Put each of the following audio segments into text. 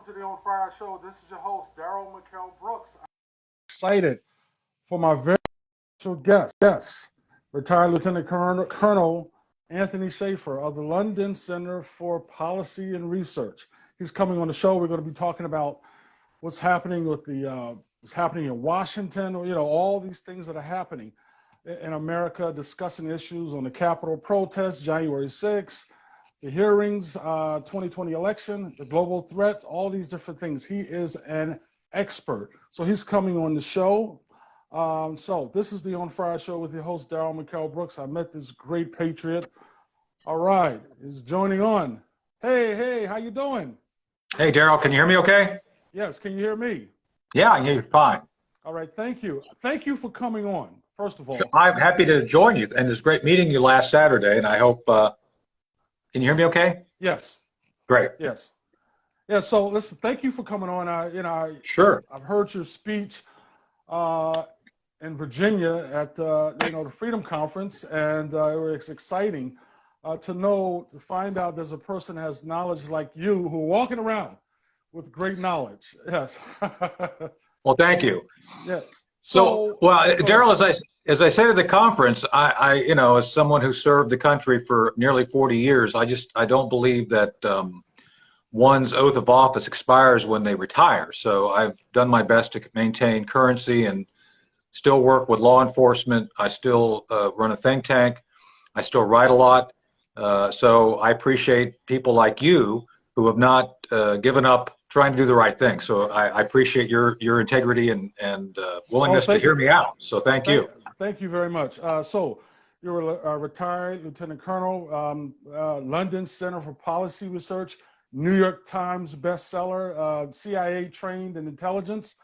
to the On Fire Show. This is your host, Daryl Brooks. I'm excited for my very special guest, retired Lieutenant Colonel Anthony Shaffer of the London Center for Policy and Research. He's coming on the show. We're going to be talking about what's happening with what's happening in Washington, all these things that are happening in America, discussing issues on the Capitol protests, January 6th, the hearings, 2020 election, the global threats, all these different things. He is an expert. So he's coming on the show. So this is the On Fire Show with your host, Daryl Brooks. I met this great patriot. All right, he's joining on. Hey, how you doing? Hey, Daryl, can you hear me okay? Yes, can you hear me? Yeah, I can hear you fine. All right, thank you. Thank you for coming on, first of all. I'm happy to join you, and it was great meeting you last Saturday, and I hope, can you hear me okay? Yes. Great. Yes. Yeah, so listen, thank you for coming on. Sure. I've heard your speech in Virginia at the Freedom Conference, and it was exciting to find out there's a person that has knowledge like you who are walking around with great knowledge. Yes. Well, thank you. Yes. So Daryl, as I said at the conference, I as someone who served the country for nearly 40 years, I don't believe that one's oath of office expires when they retire. So I've done my best to maintain currency and still work with law enforcement. I still run a think tank. I still write a lot. So I appreciate people like you who have not given up trying to do the right thing. So I appreciate your integrity and willingness to hear me out. So thank you. Thank you very much. So you're a retired Lieutenant Colonel, London Center for Policy Research, New York Times bestseller, CIA trained in intelligence.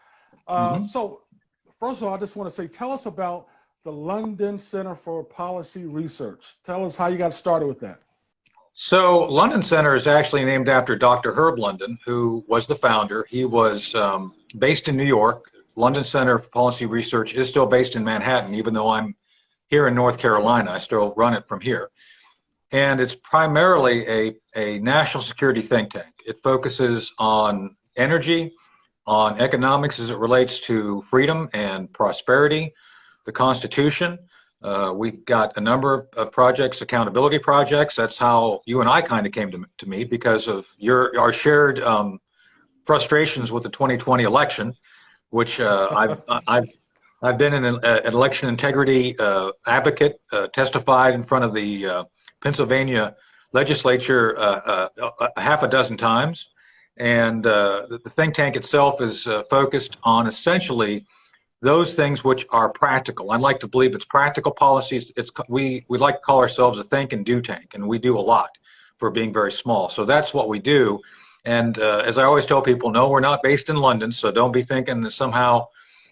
So first of all, I just want to say, tell us about the London Center for Policy Research. Tell us how you got started with that. So London Center is actually named after Dr. Herb London, who was the founder. He was based in New York. London Center for Policy Research is still based in Manhattan, even though I'm here in North Carolina. I still run it from here. And it's primarily a national security think tank. It focuses on energy, on economics as it relates to freedom and prosperity, the Constitution. We've got a number of projects, accountability projects. That's how you and I kind of came to me because of our shared frustrations with the 2020 election, which I've been an election integrity advocate, testified in front of the Pennsylvania legislature a half a dozen times. And the think tank itself is focused on essentially those things which are practical. I like to believe it's practical policies. We like to call ourselves a think and do tank, and we do a lot for being very small. So that's what we do. And as I always tell people, no, we're not based in London, so don't be thinking that somehow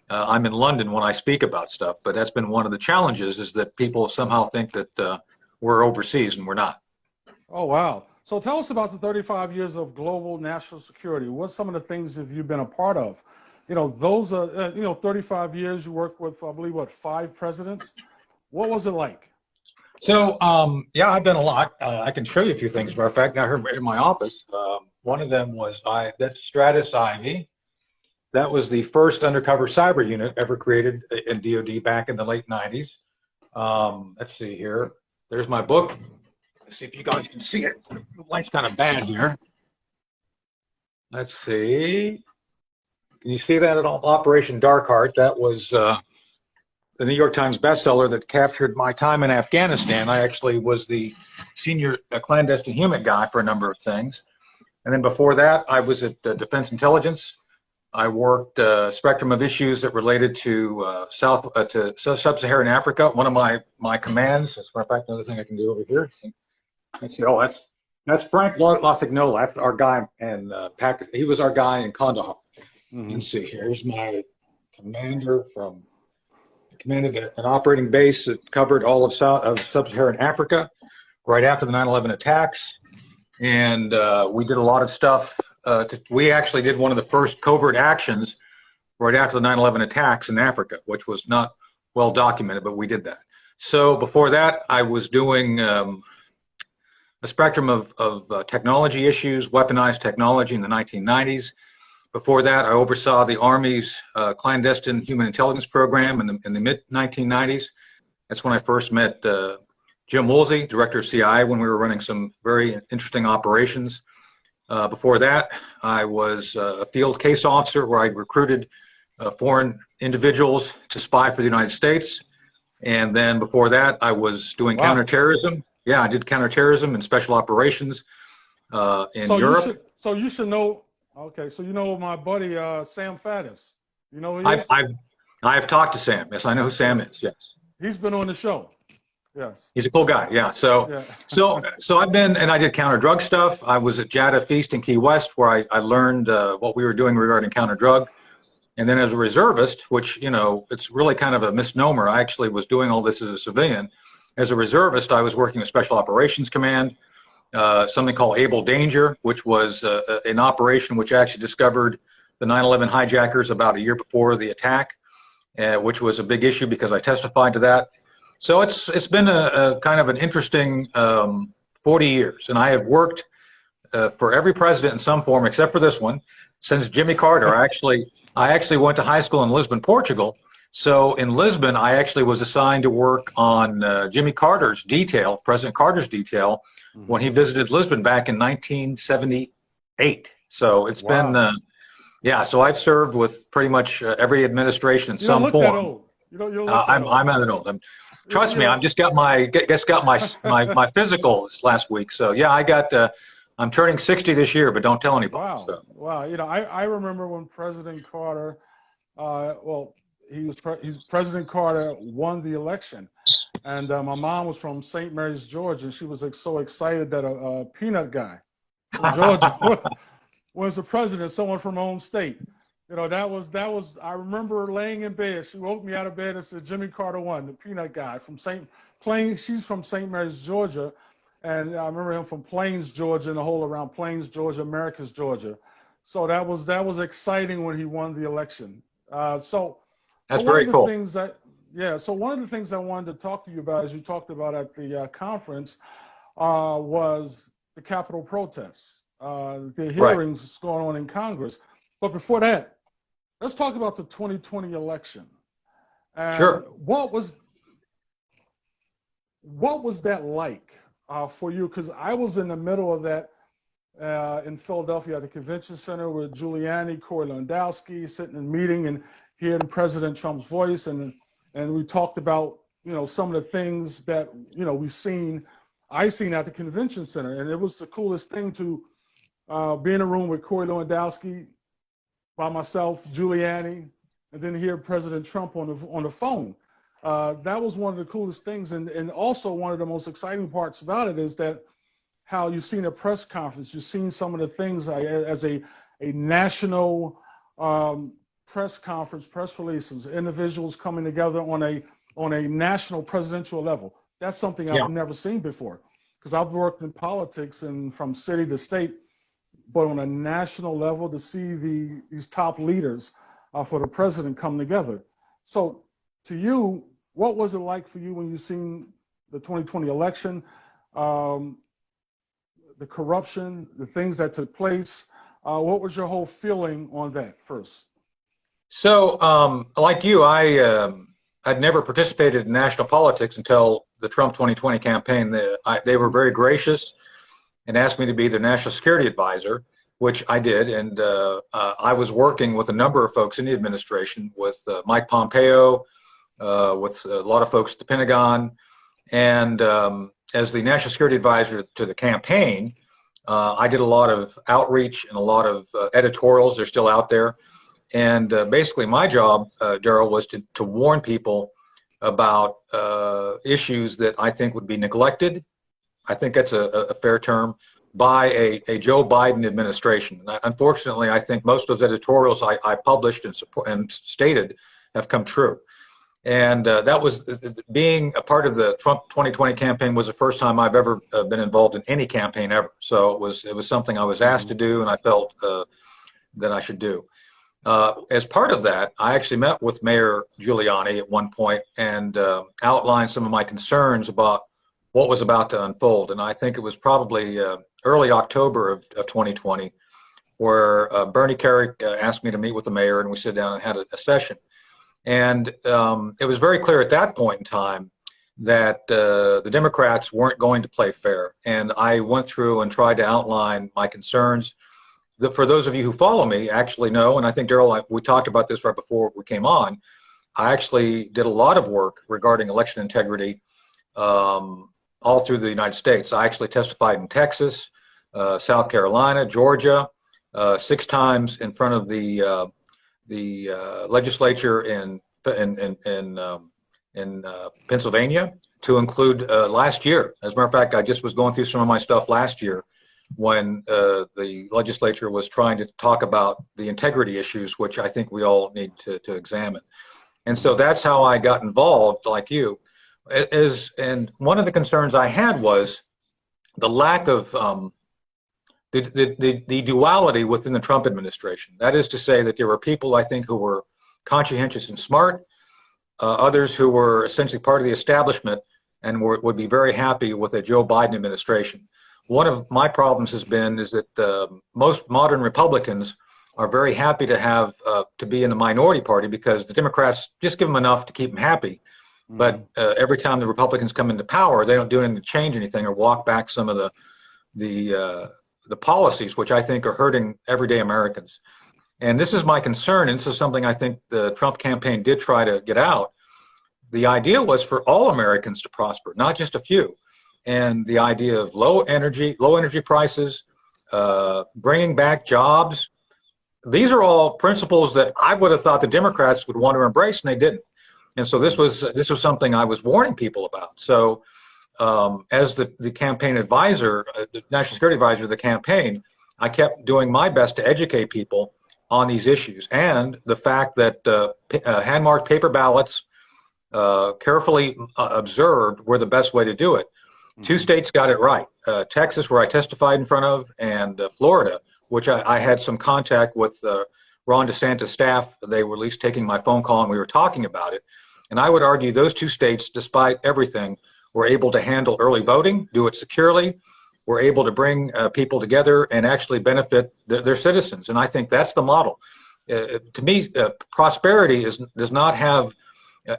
I'm in London when I speak about stuff. But that's been one of the challenges, is that people somehow think that we're overseas, and we're not. Oh, wow. So tell us about the 35 years of global national security. What's some of the things have you been a part of? Those are, 35 years you worked with, I believe, 5 presidents. What was it like? So, yeah, I've been a lot. I can show you a few things. As a matter of fact, I heard in my office. One of them was that's Stratus Ivy. That was the first undercover cyber unit ever created in DoD back in the late 90s. Let's see here. There's my book. Let's see if you guys can see it. The light's kind of bad here. Let's see. Can you see that at all? Operation Dark Heart. That was the New York Times bestseller that captured my time in Afghanistan. I actually was the senior clandestine human guy for a number of things. And then before that, I was at Defense Intelligence. I worked a spectrum of issues that related to sub-Saharan Africa. One of my commands, as a matter of fact, another thing I can do over here. Let's see. Oh, that's Frank Lasignola. That's our guy in Pakistan. He was our guy in Kandahar. Let's see, here's my commander commanded an operating base that covered all of sub-Saharan Africa right after the 9/11 attacks. And we did a lot of stuff. We actually did one of the first covert actions right after the 9/11 attacks in Africa, which was not well documented, but we did that. So before that, I was doing a spectrum of technology issues, weaponized technology in the 1990s. Before that, I oversaw the Army's clandestine human intelligence program in the mid-1990s. That's when I first met Jim Woolsey, director of CIA, when we were running some very interesting operations. Before that, I was a field case officer where I recruited foreign individuals to spy for the United States. And then before that, I was doing counterterrorism. Yeah, I did counterterrorism and special operations in Europe. You should know. Okay, so you know my buddy Sam Faddis. You know who he is? I've talked to Sam. Yes, I know who Sam is. Yes, he's been on the show. Yes, he's a cool guy. Yeah. So I've been, and I did counter drug stuff. I was at Jada Feast in Key West where I learned what we were doing regarding counter drug. And then as a reservist, which, you know, it's really kind of a misnomer. I actually was doing all this as a civilian. As a reservist, I was working with Special Operations Command, something called Able Danger, which was an operation which actually discovered the 9/11 hijackers about a year before the attack, which was a big issue because I testified to that. So it's been a kind of an interesting 40 years, and I have worked for every president in some form except for this one since Jimmy Carter. I actually went to high school in Lisbon, Portugal. So in Lisbon, I actually was assigned to work on Jimmy Carter's detail, President Carter's detail, when he visited Lisbon back in 1978. So it's been, so I've served with pretty much every administration in some form. I'm not that old. Trust me, I've just got my physical this last week. So yeah, I'm turning 60 this year, but don't tell anybody. Wow. So. Wow. You know, I remember when President Carter, President Carter won the election. And my mom was from St. Mary's, Georgia, and she was so excited that a peanut guy from Georgia was the president, someone from my own state. You know, that was, I remember laying in bed. She woke me out of bed and said, Jimmy Carter won, the peanut guy from she's from St. Mary's, Georgia. And I remember him from Plains, Georgia, and the whole around Plains, Georgia, Americus, Georgia. So that was exciting when he won the election. So that's very cool. So one of the things I wanted to talk to you about, as you talked about at the conference, was the Capitol protests, the hearings going on in Congress. But before that, let's talk about the 2020 election. And sure. What was that like for you? Because I was in the middle of that in Philadelphia at the Convention Center with Giuliani, Corey Lewandowski, sitting in a meeting and hearing President Trump's voice, and we talked about, you know, some of the things that, you know, I seen at the Convention Center, and it was the coolest thing to be in a room with Corey Lewandowski, by myself, Giuliani, and then hear President Trump on the phone. That was one of the coolest things, and also one of the most exciting parts about it is that how you've seen a press conference, you've seen some of the things as a national press conference, press releases, individuals coming together on a national presidential level. That's something I've never seen before, because I've worked in politics and from city to state, but on a national level to see these top leaders for the president come together. So to you, what was it like for you when you seen the 2020 election, the corruption, the things that took place? What was your whole feeling on that first? So like you, I'd never participated in national politics until the Trump 2020 campaign. They were very gracious and asked me to be their National Security Advisor, which I did. And I was working with a number of folks in the administration, with Mike Pompeo, with a lot of folks at the Pentagon. And as the National Security Advisor to the campaign, I did a lot of outreach and a lot of editorials. They're still out there. And basically my job, Daryl, was to warn people about issues that I think would be neglected. I think that's a fair term, by a Joe Biden administration. Unfortunately, I think most of those editorials I published and stated have come true. And that was, being a part of the Trump 2020 campaign was the first time I've ever been involved in any campaign ever. So it was something I was asked to do, and I felt that I should do. As part of that, I actually met with Mayor Giuliani at one point and outlined some of my concerns about what was about to unfold. And I think it was probably early October of 2020 where Bernie Carrick asked me to meet with the mayor, and we sat down and had a session. And it was very clear at that point in time that the Democrats weren't going to play fair. And I went through and tried to outline my concerns. For those of you who follow me actually know, and I think Daryl, we talked about this right before we came on, I actually did a lot of work regarding election integrity all through the United States. I actually testified in Texas, South Carolina, Georgia, 6 times in front of the legislature in Pennsylvania, to include last year. As a matter of fact, I just was going through some of my stuff last year when the legislature was trying to talk about the integrity issues, which I think we all need to examine. And so that's how I got involved, like you. And one of the concerns I had was the lack of the duality within the Trump administration. That is to say that there were people, I think, who were conscientious and smart, others who were essentially part of the establishment and would be very happy with a Joe Biden administration. One of my problems has been is that most modern Republicans are very happy to have to be in the minority party because the Democrats just give them enough to keep them happy. But every time the Republicans come into power, they don't do anything to change anything or walk back some of the policies, which I think are hurting everyday Americans. And this is my concern, and this is something I think the Trump campaign did try to get out. The idea was for all Americans to prosper, not just a few. And the idea of low energy prices, bringing back jobs, these are all principles that I would have thought the Democrats would want to embrace, and they didn't. And so this was something I was warning people about. So as the campaign advisor, the National Security Advisor of the campaign, I kept doing my best to educate people on these issues and the fact that hand-marked paper ballots, carefully observed, were the best way to do it. 2 states got it right. Texas, where I testified in front of, and Florida, which I had some contact with Ron DeSantis' staff. They were at least taking my phone call, and we were talking about it. And I would argue those 2 states, despite everything, were able to handle early voting, do it securely, were able to bring people together and actually benefit their citizens. And I think that's the model. To me, prosperity does not have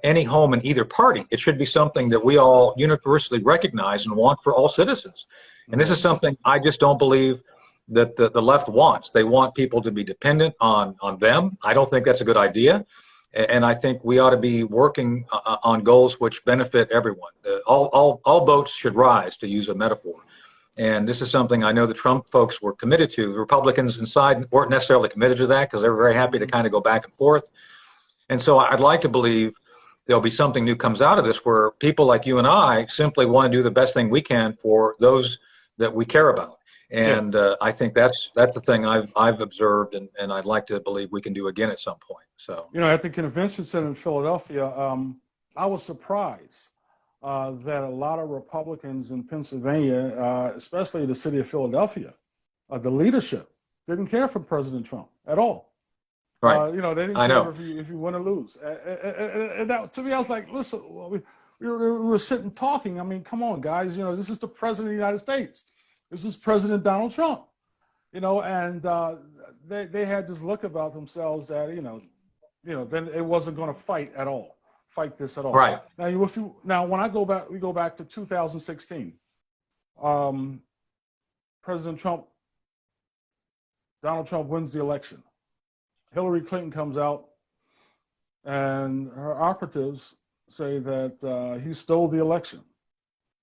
any home in either party. It should be something that we all universally recognize and want for all citizens. And this is something I just don't believe that the left wants. They want people to be dependent on them. I don't think that's a good idea. And I think we ought to be working on goals which benefit everyone. All boats should rise, to use a metaphor. And this is something I know the Trump folks were committed to. The Republicans inside weren't necessarily committed to that because they were very happy to kind of go back and forth. And so I'd like to believe there'll be something new comes out of this where people like you and I simply want to do the best thing we can for those that we care about. And I think that's the thing I've observed, and I'd like to believe we can do again at some point. So, at the convention center in Philadelphia, I was surprised that a lot of Republicans in Pennsylvania, especially the city of Philadelphia, the leadership didn't care for President Trump at all. Right. They didn't care if you win or lose. And that, to me, I was like, listen, we were sitting talking. I mean, come on, guys. This is the President of the United States. This is President Donald Trump. And they had this look about themselves that, then it wasn't going to fight this at all. Right. Now, when we go back to 2016. President Trump, Donald Trump wins the election. Hillary Clinton comes out, and her operatives say that he stole the election.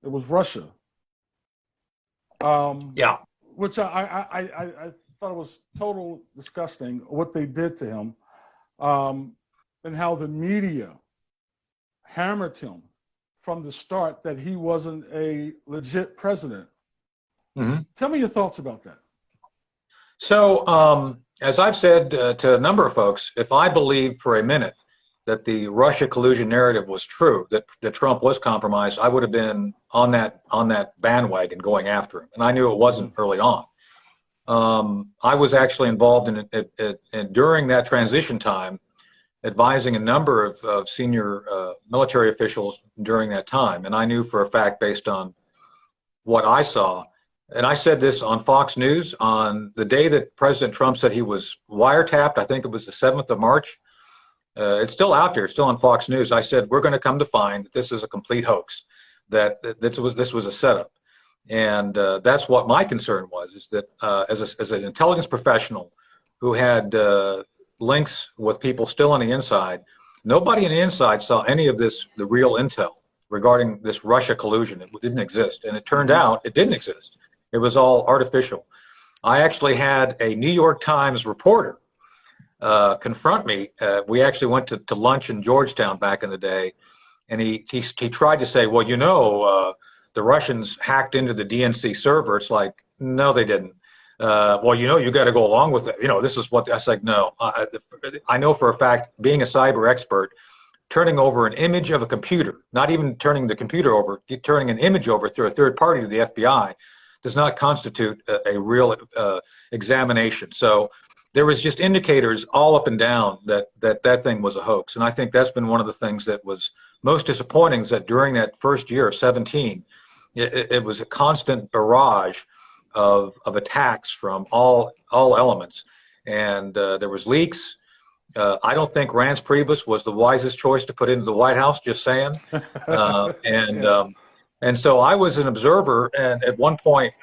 It was Russia. Which I thought it was total disgusting what they did to him, and how the media hammered him from the start that he wasn't a legit president. Mm-hmm. Tell me your thoughts about that. So, as I've said to a number of folks, if I believed for a minute that the Russia collusion narrative was true, that Trump was compromised, I would have been on that bandwagon going after him. And I knew it wasn't early on. I was actually involved in it during that transition time, advising a number of senior military officials during that time. And I knew for a fact, based on what I saw. And I said this on Fox News on the day that President Trump said he was wiretapped. I think it was the 7th of March. It's still out there, it's still on Fox News. I said, we're going to come to find that this is a complete hoax, that this was a setup. And that's what my concern was, is that as an intelligence professional who had links with people still on the inside, nobody on the inside saw any of this, the real intel regarding this Russia collusion. It didn't exist. And it turned out it didn't exist. It was all artificial. I actually had a New York Times reporter confront me. We actually went to lunch in Georgetown back in the day, and he tried to say, well, you know, the Russians hacked into the DNC server. It's like, no, they didn't. Well, you know, you got to go along with it. You know, this is what I was like. No, I know for a fact, being a cyber expert, turning over an image of a computer, not even turning the computer over, turning an image over through a third party to the FBI, does not constitute a real examination. So there was just indicators all up and down that thing was a hoax. And I think that's been one of the things that was most disappointing, is that during that first year of 17, it was a constant barrage of attacks from all elements. And there was leaks. I don't think Rance Priebus was the wisest choice to put into the White House, just saying. And so I was an observer, and at one point,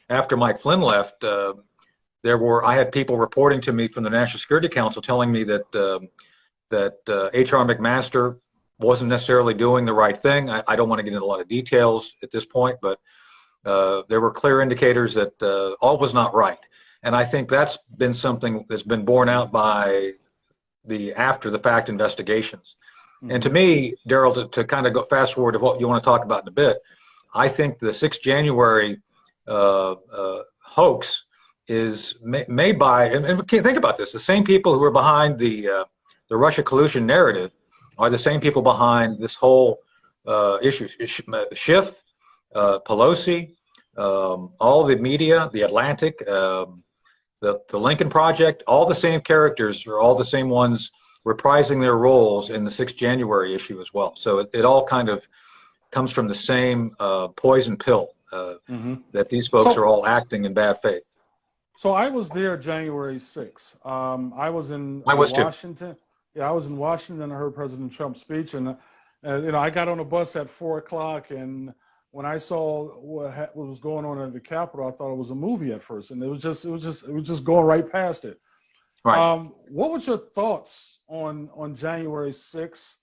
after Mike Flynn left, I had people reporting to me from the National Security Council telling me that H.R. McMaster wasn't necessarily doing the right thing. I don't want to get into a lot of details at this point, but there were clear indicators that all was not right. And I think that's been something that's been borne out by the after-the-fact investigations. And to me, Daryl, to kind of go fast forward to what you want to talk about in a bit, I think the 6th January hoax is made by, and think about this, the same people who are behind the Russia collusion narrative are the same people behind this whole issue. Schiff, Pelosi, all the media, the Atlantic, the Lincoln Project, all the same characters are all the same ones reprising their roles in the 6th January issue as well. So it all kind of comes from the same poison pill that these folks are all acting in bad faith. So I was there January 6th. I was in Washington. Yeah, I was in Washington. I heard President Trump's speech, and you know, I got on a bus at 4 o'clock, and when I saw what was going on at the Capitol, I thought it was a movie at first, and it was just going right past it. Right. What was your thoughts on January 6th?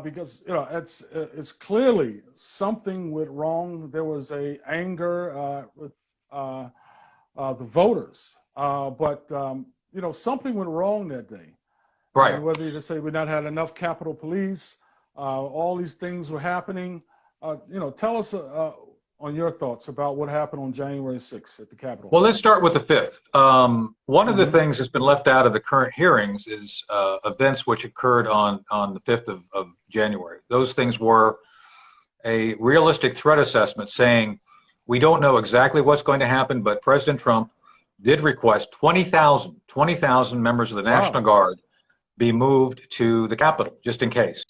Because you know it's clearly something went wrong. There was a anger with the voters, but you know, something went wrong that day. Right. And whether you say we not had enough Capitol Police, all these things were happening. You know, tell us on your thoughts about what happened on January 6th at the Capitol. Well, let's start with the 5th. One of the things that's been left out of the current hearings is events which occurred on the 5th of January. Those things were a realistic threat assessment saying, we don't know exactly what's going to happen, but President Trump did request 20,000 members of the National Guard be moved to the Capitol, just in case.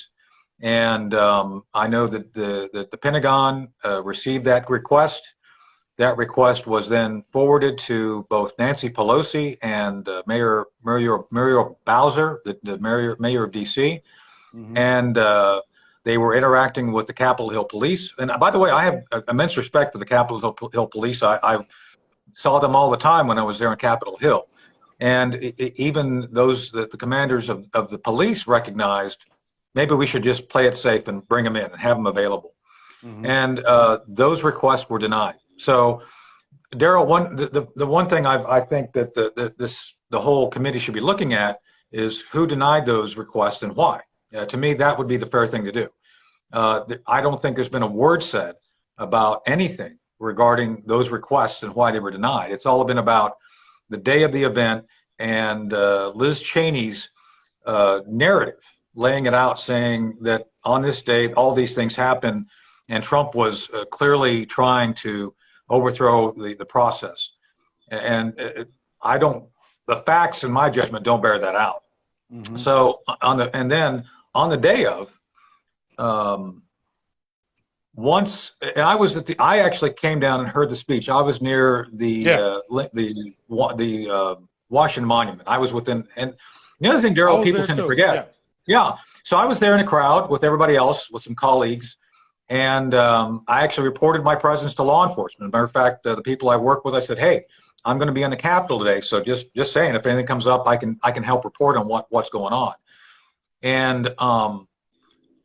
And I know that the Pentagon received that request. That request was then forwarded to both Nancy Pelosi and Mayor Bowser, the mayor of D.C., and they were interacting with the Capitol Hill Police. And by the way, I have immense respect for the Capitol Hill Police. I saw them all the time when I was there on Capitol Hill. And even the commanders of the police recognized maybe we should just play it safe and bring them in and have them available. And those requests were denied. So, Daryl, the one thing I think that the whole committee should be looking at is who denied those requests and why. To me, that would be the fair thing to do. I don't think there's been a word said about anything regarding those requests and why they were denied. It's all been about the day of the event and Liz Cheney's narrative, laying it out, saying that on this day, all these things happened, and Trump was clearly trying to overthrow the process. And the facts, in my judgment, don't bear that out. So, and then on the day of, once, and I actually came down and heard the speech. I was near Yeah, the Washington Monument. I was within, and the other thing, I Daryl, was people there tend to too. forget. Yeah. Yeah. So I was there in a crowd with everybody else, with some colleagues, and I actually reported my presence to law enforcement. As a matter of fact, the people I work with, I said, "Hey, I'm going to be on the Capitol today, so just saying, if anything comes up, I can help report on what's going on." And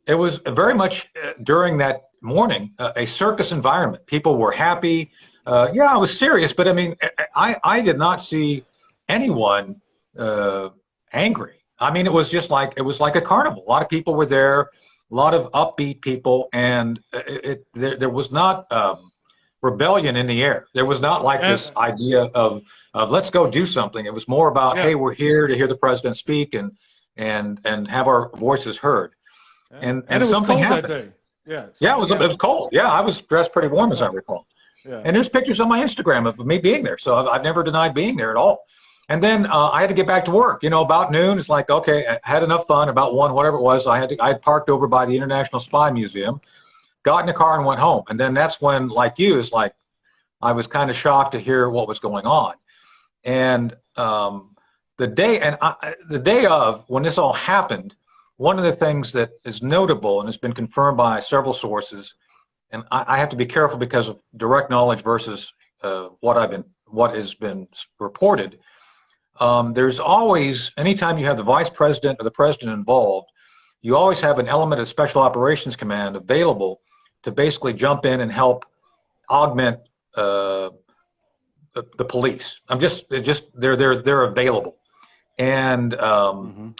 it was very much during that morning a circus environment. People were happy. Yeah, it was serious, but I mean, I did not see anyone angry. I mean, it was like a carnival. A lot of people were there, a lot of upbeat people, and there was not rebellion in the air. There was not like this And idea of let's go do something. It was more about, yeah, hey, we're here to hear the president speak and have our voices heard. yeah. And And it was something cold that happened. day. Yeah, Yeah, something it was happened. cold. Yeah, I was dressed pretty warm, as I recall. Yeah. And there's pictures on my Instagram of me being there. So I've never denied being there at all. And then I had to get back to work. You know, about noon, it's like, okay, I had enough fun. About 1, whatever it was, I had parked over by the International Spy Museum, got in the car and went home. And then that's when, like you, is like I was kind of shocked to hear what was going on. And the day of when this all happened, one of the things that is notable and has been confirmed by several sources, and I have to be careful because of direct knowledge versus what has been reported. There's always, anytime you have the vice president or the president involved, you always have an element of Special Operations Command available to basically jump in and help augment the police. They're available, and Hmm.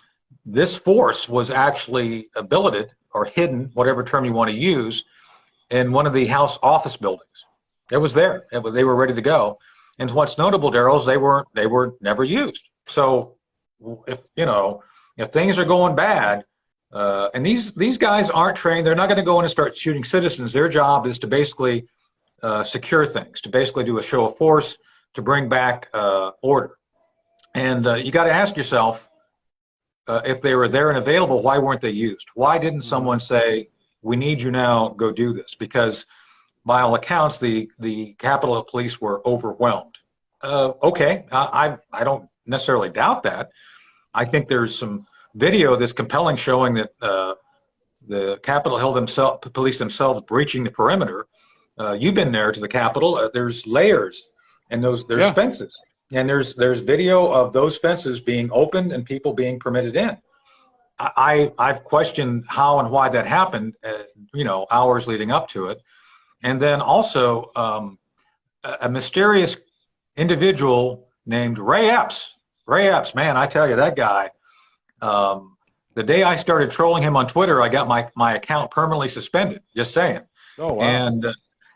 this force was actually billeted or hidden, whatever term you want to use, in one of the House office buildings. It was there. They were ready to go. And what's notable, Daryl, is they were never used. So if things are going bad, and these guys aren't trained, they're not going to go in and start shooting citizens. Their job is to basically secure things, to basically do a show of force, to bring back order. And you got to ask yourself, if they were there and available, why weren't they used? Why didn't Hmm. someone say, we need you now, go do this? Because by all accounts, the Capitol Police were overwhelmed. Okay, I don't necessarily doubt that. I think there's some video that's compelling showing that the Capitol police themselves breaching the perimeter. You've been there to the Capitol. There's layers, and there's Yeah. fences, and there's video of those fences being opened and people being permitted in. I've questioned how and why that happened, hours leading up to it. And then also a mysterious individual named Ray Epps. Ray Epps, man, I tell you, that guy, the day I started trolling him on Twitter, I got my account permanently suspended, just saying. Oh wow. And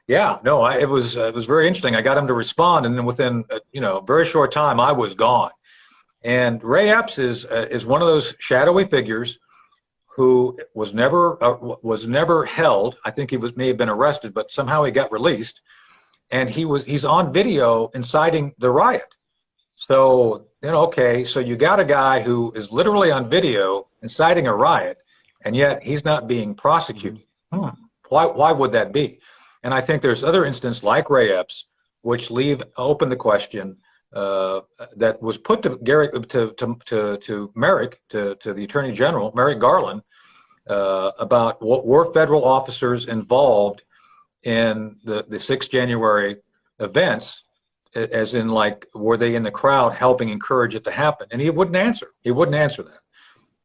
yeah, no, it was very interesting. I got him to respond, and then within a very short time, I was gone. And Ray Epps is one of those shadowy figures who was never held. I think may have been arrested, but somehow he got released, and he's on video inciting the riot. So okay, so you got a guy who is literally on video inciting a riot, and yet he's not being prosecuted. Why would that be? And I think there's other instances like Ray Epps, which leave open the question that was put to Merrick, to the Attorney General, Merrick Garland, about what were federal officers involved in the 6th January events, as in, like, were they in the crowd helping encourage it to happen? And he wouldn't answer. He wouldn't answer that.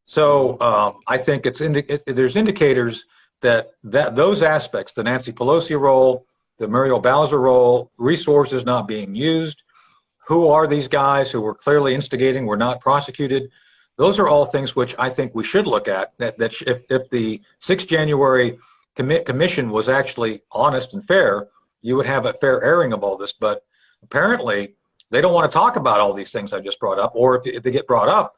So I think there's indicators that those aspects, the Nancy Pelosi role, the Muriel Bowser role, resources not being used, who are these guys who were clearly instigating, were not prosecuted? Those are all things which I think we should look at. That if the 6th January commission was actually honest and fair, you would have a fair airing of all this. But apparently, they don't want to talk about all these things I just brought up. Or if they get brought up,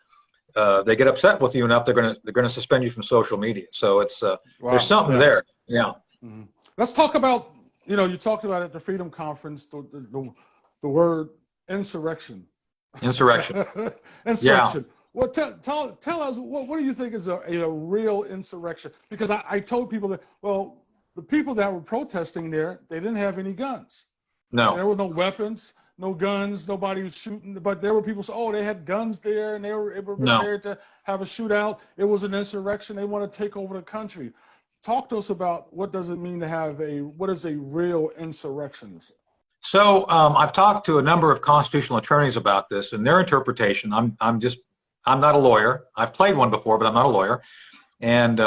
they get upset with you enough, they're gonna suspend you from social media. So it's there's Wow. something Yeah. there. Yeah. Hmm. Let's talk about, you talked about at the Freedom Conference the word insurrection. Insurrection. Yeah. Insurrection. Well, tell us, what do you think is a real insurrection? Because I told people that, well, the people that were protesting there, they didn't have any guns. No. There were no weapons, no guns, nobody was shooting. But there were people saying, oh, they had guns there and they were No. prepared to have a shootout. It was an insurrection. They want to take over the country. Talk to us about what does it mean to have what is a real insurrection? So I've talked to a number of constitutional attorneys about this, and their interpretation. I'm not a lawyer. I've played one before, but I'm not a lawyer. And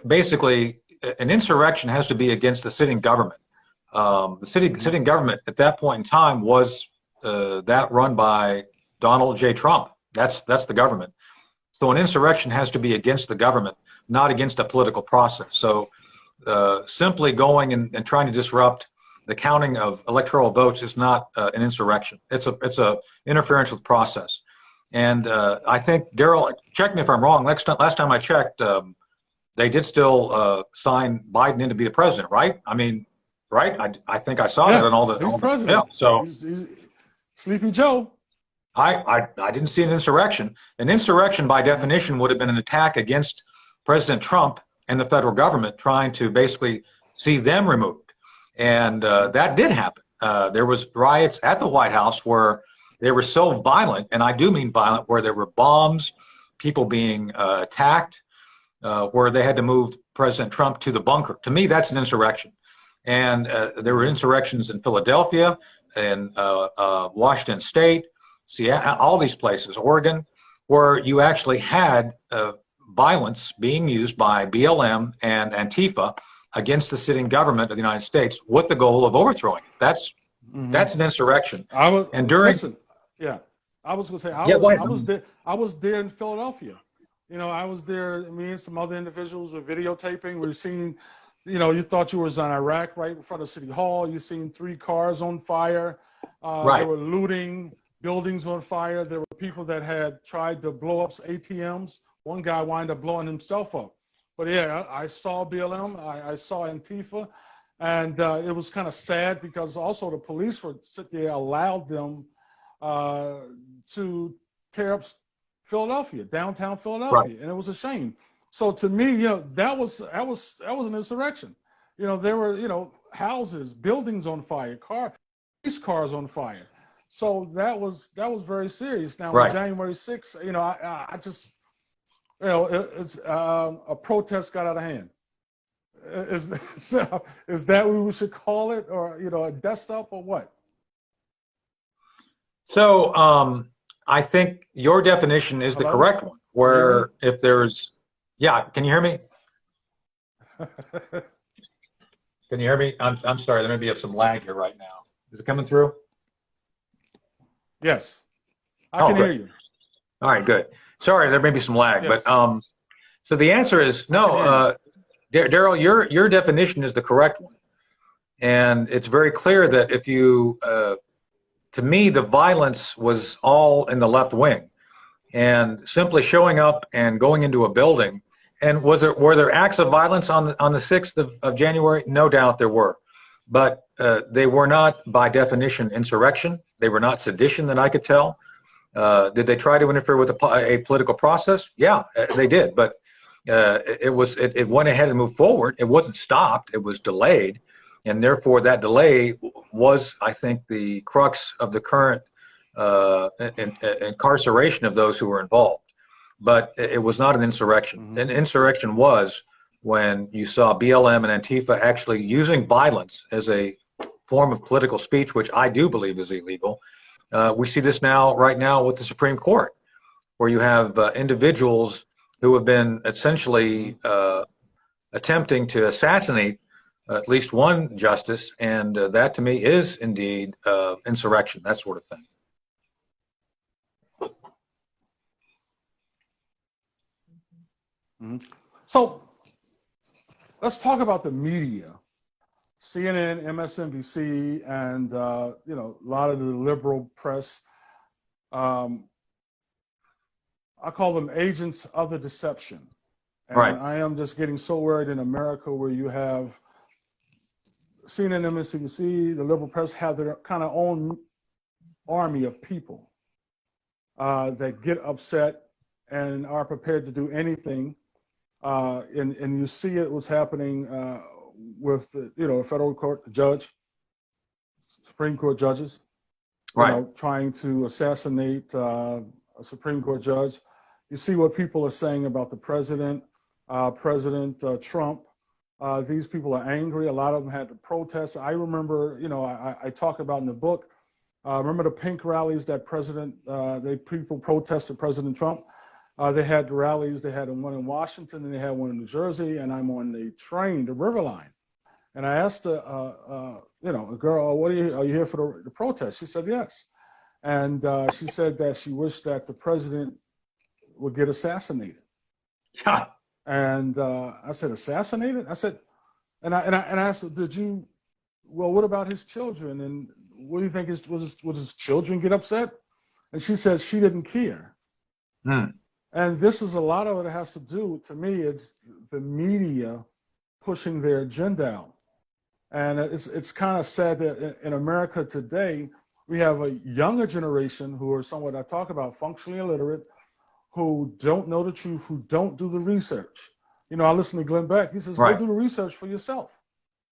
basically, an insurrection has to be against the sitting government. The sitting government at that point in time was that run by Donald J. Trump. That's the government. So an insurrection has to be against the government, not against a political process. So simply going and trying to disrupt the counting of electoral votes is not an insurrection. It's a interference with process. And I think, Daryl, check me if I'm wrong. Last time I checked, they did still sign Biden in to be the president, right? I mean, right? I think I saw that on all the. He's president. Yeah, so he's Sleepy Joe. I didn't see an insurrection. An insurrection, by definition, would have been an attack against President Trump and the federal government, trying to basically see them removed. And that did happen. There was riots at the White House where they were so violent, and I do mean violent, where there were bombs, people being attacked, where they had to move President Trump to the bunker. To me, that's an insurrection. And there were insurrections in Philadelphia, in Washington State, Seattle, all these places, Oregon, where you actually had violence being used by BLM and Antifa against the sitting government of the United States with the goal of overthrowing it. That's an insurrection. I was and during listen, yeah, I was going to say I was there in Philadelphia. You know, I was there. Me and some other individuals were videotaping. We were seeing, you know, you thought you was in Iraq, right in front of City Hall. You seen 3 cars on fire. Right. They were looting, buildings on fire. There were people that had tried to blow up ATMs. One guy wound up blowing himself up. But yeah, I saw BLM. I saw Antifa. And it was kind of sad because also the police were there, allowed them to tear up Philadelphia, downtown Philadelphia, Right. and it was a shame. So to me, you know, that was an insurrection. You know, there were, you know, houses, buildings on fire, police cars on fire. So that was very serious. Now, Right. on January 6th, you know, I just, you know, it's a protest got out of hand. Is that what we should call it, or, you know, a dust up, or what? So I think your definition is the correct one, where if there's, yeah, can you hear me? Can you hear me? I'm sorry, there may be some lag here right now. Is it coming through? Yes, I can hear good. you. All right, good. Sorry, there may be some lag, Yes. but so the answer is no. Daryl, your definition is the correct one, and it's very clear that if you, to me, the violence was all in the left wing, and simply showing up and going into a building. And were there acts of violence on the 6th of January? No doubt there were, but they were not by definition insurrection. They were not sedition that I could tell. Did they try to interfere with a political process? Yeah, they did, but it went ahead and moved forward. It wasn't stopped. It was delayed, and therefore that delay was, I think, the crux of the current incarceration of those who were involved. But it was not an insurrection. Mm-hmm. An insurrection was when you saw BLM and Antifa actually using violence as a form of political speech, which I do believe is illegal. We see this right now with the Supreme Court, where you have individuals who have been essentially attempting to assassinate at least one justice, and that to me is indeed insurrection, that sort of thing. Mm-hmm. So let's talk about the media. CNN, MSNBC, and you know, a lot of the liberal press. I call them agents of the deception. And right. I am just getting so worried in America, where you have CNN, MSNBC, the liberal press have their kind of own army of people that get upset and are prepared to do anything. And you see it was happening with a federal court judge, Supreme Court judges, Right. trying to assassinate a Supreme Court judge. You see what people are saying about the president, President Trump. These people are angry. A lot of them had to protest. I remember, I talk about in the book. Remember the pink rallies that people protested President Trump. They had the rallies. They had one in Washington and they had one in New Jersey. And I'm on the train, the River Line, and I asked a girl, are you here for the protest? She said yes, and she said that she wished that the president would get assassinated. Yeah. And I said, assassinated? I said, and I asked her, what about his children? And what do you think would his children get upset? And she said she didn't care. And this is a lot of it has to do, to me, it's the media pushing their agenda out. And it's kind of sad that in America today, we have a younger generation who are somewhat, I talk about, functionally illiterate, who don't know the truth, who don't do the research. I listen to Glenn Beck. He says, Right. Go do the research for yourself.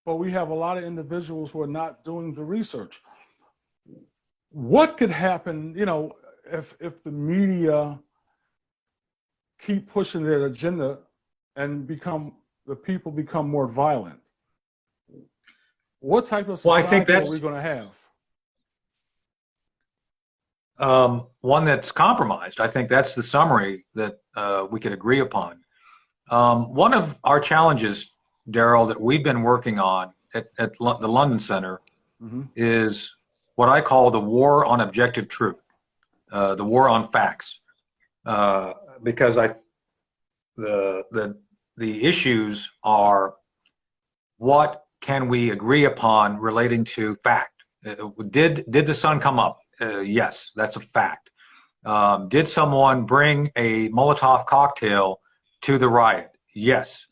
But we have a lot of individuals who are not doing the research. What could happen, if the media keep pushing their agenda and the people become more violent? What type of society are we going to have? One that's compromised. I think that's the summary that we could agree upon. One of our challenges, Daryl, that we've been working on at the London Center is what I call the war on objective truth, the war on facts, because the issues are what can we agree upon relating to fact. Did the sun come up? Yes, that's a fact. Did someone bring a Molotov cocktail to the riot? Yes.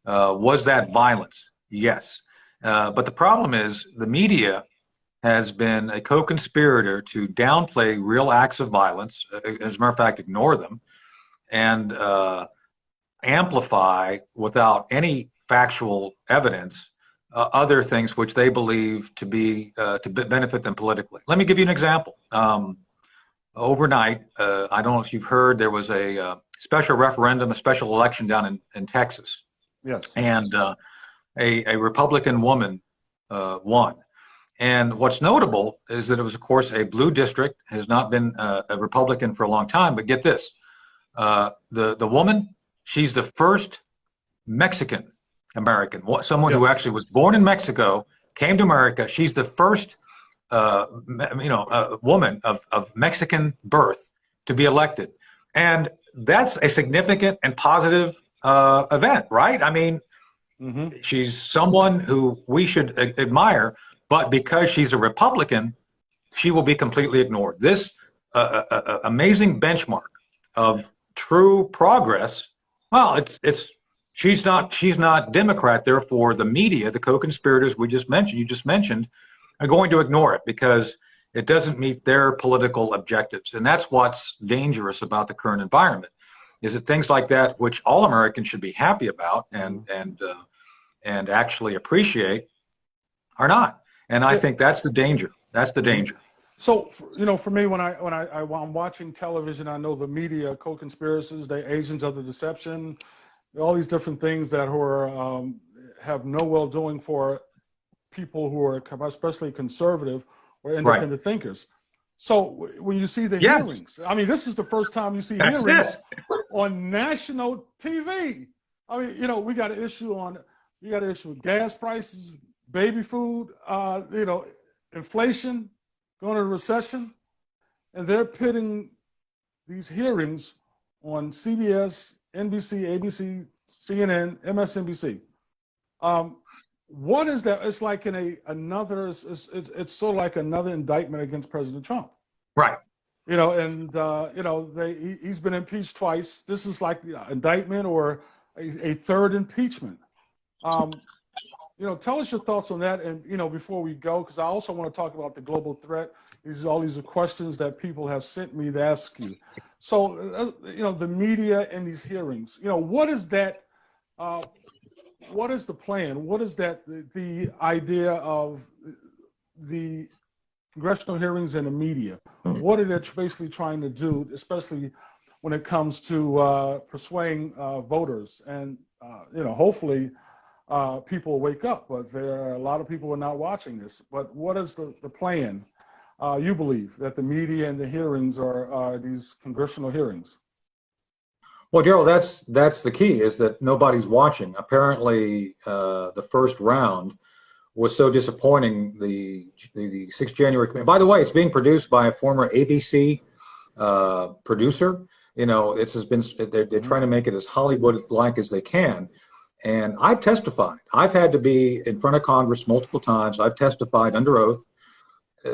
Was that violence? Yes. But the problem is the media has been a co-conspirator to downplay real acts of violence, as a matter of fact, ignore them, and amplify without any factual evidence other things which they believe to benefit them politically. Let me give you an example. Overnight, I don't know if you've heard, there was a special referendum, a special election down in Texas. Yes. And a Republican woman won. And what's notable is that it was, of course, a blue district, has not been a Republican for a long time. But get this, the woman, she's the first Mexican American, someone who actually was born in Mexico, came to America. She's the first, woman of Mexican birth to be elected, and that's a significant and positive event, right? I mean, she's someone who we should admire, but because she's a Republican, she will be completely ignored. This amazing benchmark of true progress. Well, she's not Democrat. Therefore, the media, the co-conspirators you just mentioned, are going to ignore it because it doesn't meet their political objectives. And that's what's dangerous about the current environment, is that things like that, which all Americans should be happy about and actually appreciate, are not. And I think that's the danger. That's the danger. So, for me, when I'm watching television, I know the media co-conspirators, they're agents of the deception, all these different things that have no well-doing for people who are especially conservative or independent thinkers. So when you see the hearings, I mean, this is the first time you see hearings on national TV. I mean, we got an issue with gas prices, baby food, inflation, going into recession, and they're pitting these hearings on CBS, NBC, ABC, CNN, MSNBC. What is that? It's like it's sort of like another indictment against President Trump. Right. He's been impeached twice. This is like the indictment or a third impeachment. Tell us your thoughts on that, and before we go, because I also want to talk about the global threat. All these are questions that people have sent me to ask you. So, the media and these hearings, what is that? what is the plan? What is that, the idea of the congressional hearings and the media? What are they basically trying to do, especially when it comes to persuading voters? And, hopefully people wake up, but there are a lot of people who are not watching this. But what is the plan, you believe, that the media and the hearings are these congressional hearings? Well, Daryl, that's the key, is that nobody's watching. Apparently, the first round was so disappointing. The 6th January committee. By the way, it's being produced by a former ABC producer. It's has been they're trying to make it as Hollywood-like as they can. And I've testified. I've had to be in front of Congress multiple times. I've testified under oath.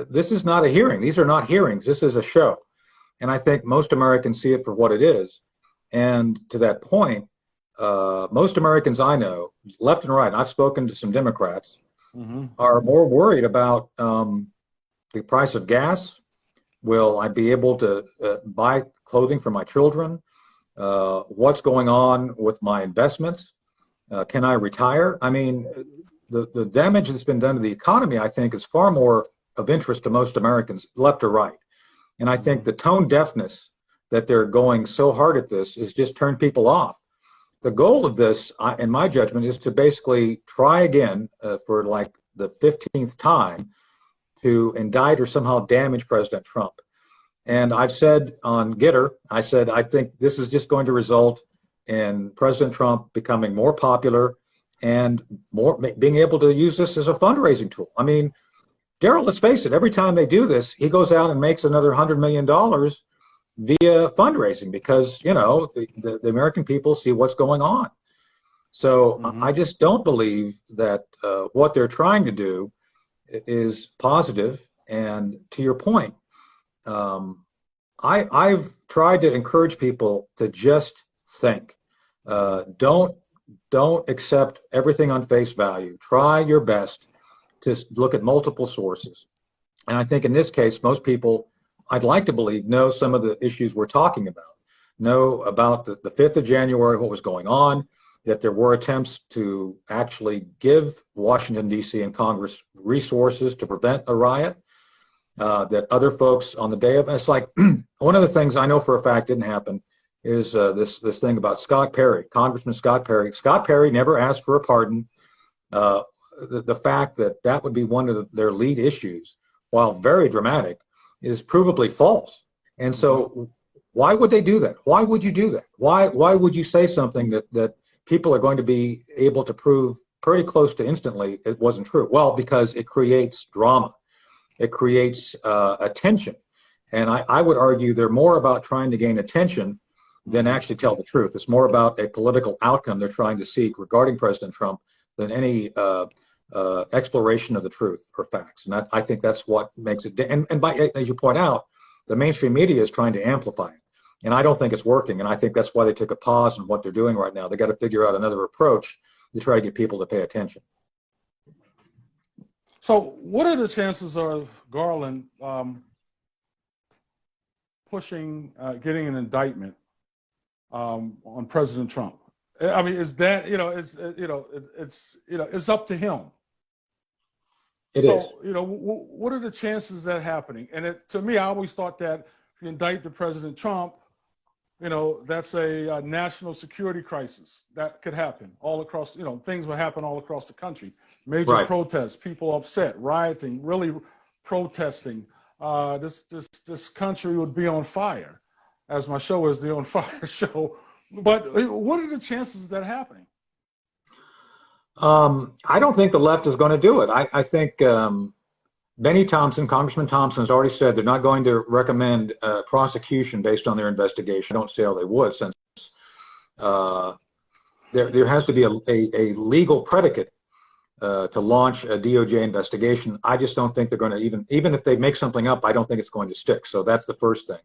This is not a hearing. These are not hearings. This is a show. And I think most Americans see it for what it is. And to that point, most Americans I know, left and right, and I've spoken to some Democrats, are more worried about the price of gas. Will I be able to buy clothing for my children? What's going on with my investments? Can I retire? I mean, the damage that's been done to the economy, I think, is far more of interest to most Americans, left or right. And I think the tone deafness that they're going so hard at this is just turn people off. The goal of this, in my judgment, is to basically try again for like the 15th time to indict or somehow damage President Trump. And I've said on Gitter, I said, I think this is just going to result in President Trump becoming more popular and more being able to use this as a fundraising tool. I mean, Daryl, let's face it, every time they do this, he goes out and makes another $100 million via fundraising because, the American people see what's going on. So I just don't believe that what they're trying to do is positive. And to your point, I've tried to encourage people to just think. Don't accept everything on face value. Try your best to look at multiple sources. And I think in this case, most people, I'd like to believe, know some of the issues we're talking about, know about the 5th of January, what was going on, that there were attempts to actually give Washington, D.C. and Congress resources to prevent a riot, that other folks on the day of, it's like, one of the things I know for a fact didn't happen is this thing about Scott Perry, Congressman Scott Perry. Scott Perry never asked for a pardon. The fact that would be one of their lead issues, while very dramatic, is provably false. And so why would they do that? Why would you do that? Why would you say something that people are going to be able to prove pretty close to instantly it wasn't true? Well, because it creates drama. It creates attention. And I would argue they're more about trying to gain attention than actually tell the truth. It's more about a political outcome they're trying to seek regarding President Trump than any exploration of the truth or facts. And I think that's what makes it, and as you point out, the mainstream media is trying to amplify it. And I don't think it's working. And I think that's why they took a pause in what they're doing right now. They got to figure out another approach to try to get people to pay attention. So what are the chances of Garland pushing, getting an indictment on President Trump? I mean, is that, it's up to him. It is. What are the chances of that happening? And to me, I always thought that if you indict the President Trump, that's a national security crisis that could happen all across, things will happen all across the country. Major protests, people upset, rioting, really protesting. This country would be on fire, as my show is the On Fire show. But what are the chances of that happening? I don't think the left is going to do it. I think Benny Thompson, Congressman Thompson, has already said they're not going to recommend prosecution based on their investigation. I don't see how they would, since there has to be a legal predicate to launch a DOJ investigation. I just don't think they're going to even if they make something up, I don't think it's going to stick. So that's the first thing.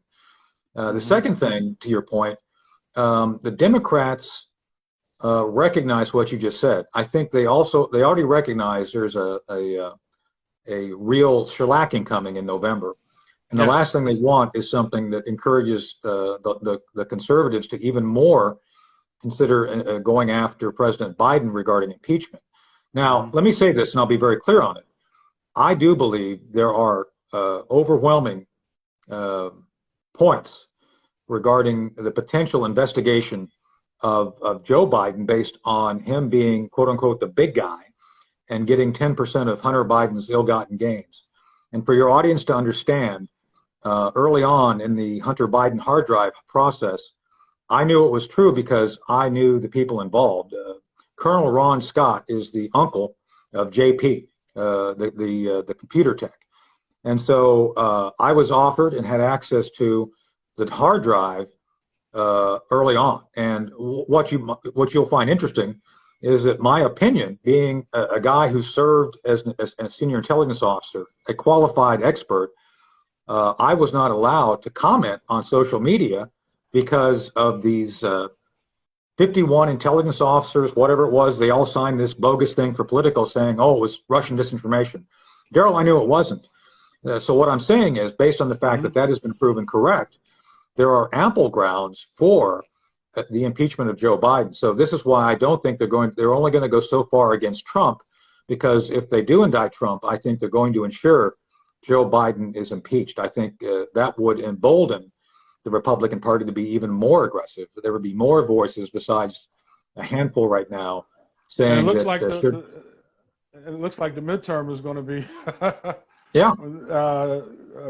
The second thing, to your point, the Democrats recognize what you just said. I think they already recognize there's a real shellacking coming in November, and the last thing they want is something that encourages the conservatives to even more consider going after President Biden regarding impeachment. Now, let me say this, and I'll be very clear on it. I do believe there are overwhelming points regarding the potential investigation of Joe Biden based on him being, quote unquote, the big guy and getting 10% of Hunter Biden's ill-gotten gains. And for your audience to understand, early on in the Hunter Biden hard drive process, I knew it was true because I knew the people involved. Colonel Ron Scott is the uncle of JP, the computer tech. And so I was offered and had access to the hard drive early on. And what you'll find interesting is that my opinion, being a guy who served as a senior intelligence officer, a qualified expert, I was not allowed to comment on social media because of these 51 intelligence officers, whatever it was. They all signed this bogus thing for Politico saying, oh, it was Russian disinformation. Daryl, I knew it wasn't. So what I'm saying is, based on the fact that that has been proven correct, there are ample grounds for the impeachment of Joe Biden. So this is why I don't think they're only going to go so far against Trump, because if they do indict Trump, I think they're going to ensure Joe Biden is impeached. I think that would embolden the Republican Party to be even more aggressive. There would be more voices besides a handful right now saying it looks that like it looks like the midterm is going to be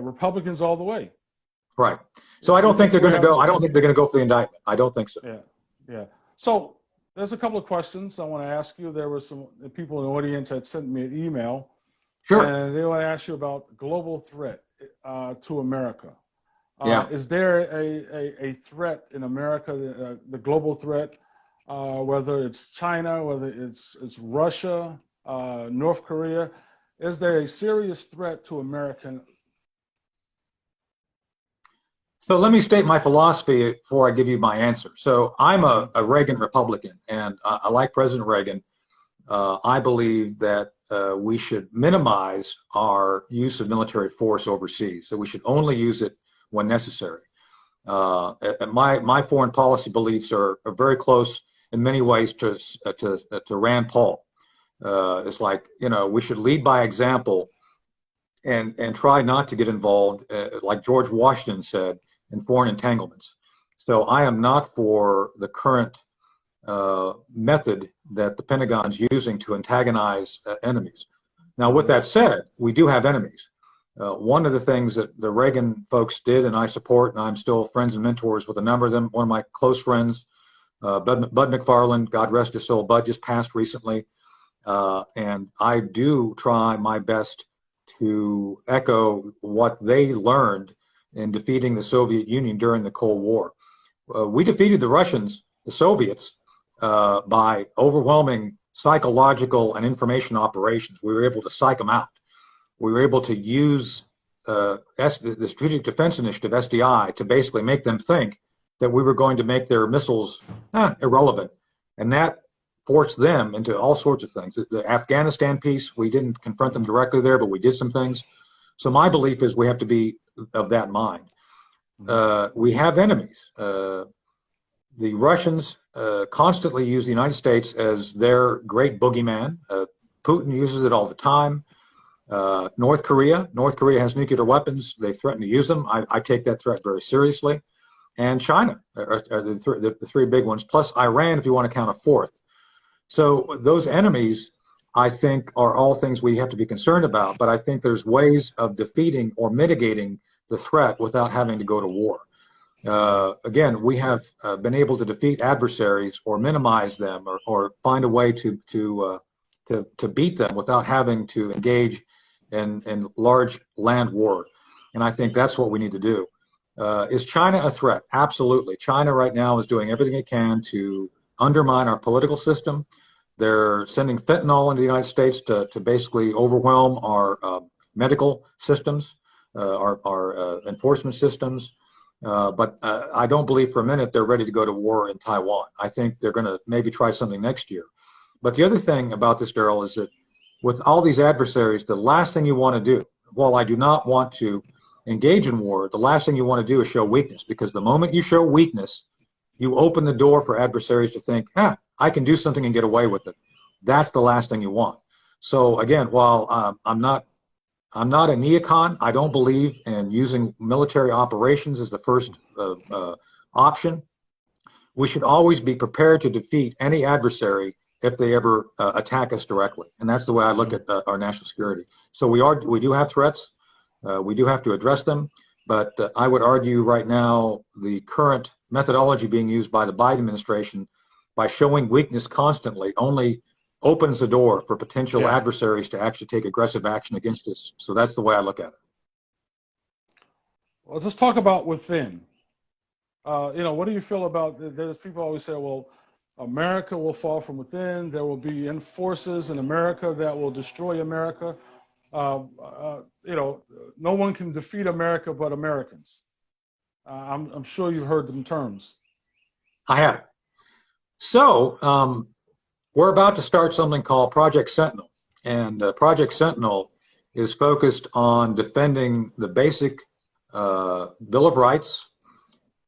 Republicans all the way. Right. So I don't think they're going to go. I don't think they're going to go for the indictment. I don't think so. Yeah. So there's a couple of questions I want to ask you. There were some people in the audience that sent me an email. Sure. And they want to ask you about global threat to America. Yeah. Is there a threat in America, the global threat, whether it's China, whether it's Russia, North Korea? Is there a serious threat to American? So let me state my philosophy before I give you my answer. So I'm a Reagan Republican, and I like President Reagan. I believe that we should minimize our use of military force overseas. So we should only use it when necessary. My foreign policy beliefs are very close in many ways to Rand Paul. It's like, we should lead by example and try not to get involved, like George Washington said, in foreign entanglements. So I am not for the current method that the Pentagon's using to antagonize enemies. Now, with that said, we do have enemies. One of the things that the Reagan folks did, and I support, and I'm still friends and mentors with a number of them. One of my close friends, Bud McFarland, God rest his soul, Bud just passed recently. And I do try my best to echo what they learned in defeating the Soviet Union during the Cold War. We defeated the Russians, the Soviets, by overwhelming psychological and information operations. We were able to psych them out. We were able to use the Strategic Defense Initiative, SDI, to basically make them think that we were going to make their missiles irrelevant. And that forced them into all sorts of things. The Afghanistan piece, we didn't confront them directly there, but we did some things. So my belief is we have to be of that mind. We have enemies. The Russians constantly use the United States as their great boogeyman. Putin uses it all the time. North Korea has nuclear weapons. They threaten to use them. I take that threat very seriously. And China are the three big ones, plus Iran, if you want to count a fourth. So those enemies, I think, are all things we have to be concerned about. But I think there's ways of defeating or mitigating the threat without having to go to war. Again, we have been able to defeat adversaries or minimize them or find a way to beat them without having to engage in large land war. And I think that's what we need to do. Is China a threat? Absolutely. China right now is doing everything it can to undermine our political system. They're sending fentanyl into the United States to basically overwhelm our medical systems, our enforcement systems. But I don't believe for a minute they're ready to go to war in Taiwan. I think they're going to maybe try something next year. But the other thing about this, Daryl, is that with all these adversaries, the last thing you want to do, while I do not want to engage in war, the last thing you want to do is show weakness, because the moment you show weakness, you open the door for adversaries to think, I can do something and get away with it. That's the last thing you want. So again, while I'm not a neocon, I don't believe in using military operations as the first option. We should always be prepared to defeat any adversary if they ever attack us directly. And that's the way I look at our national security. So we do have threats. We do have to address them. But I would argue right now the current methodology being used by the Biden administration by showing weakness constantly only opens the door for potential adversaries to actually take aggressive action against us. So that's the way I look at it. Well, let's talk about within. What do you feel about, there's people always say, well, America will fall from within. There will be forces in America that will destroy America. No one can defeat America but Americans. I'm sure you've heard them terms. I have. So we're about to start something called Project Sentinel. And Project Sentinel is focused on defending the basic Bill of Rights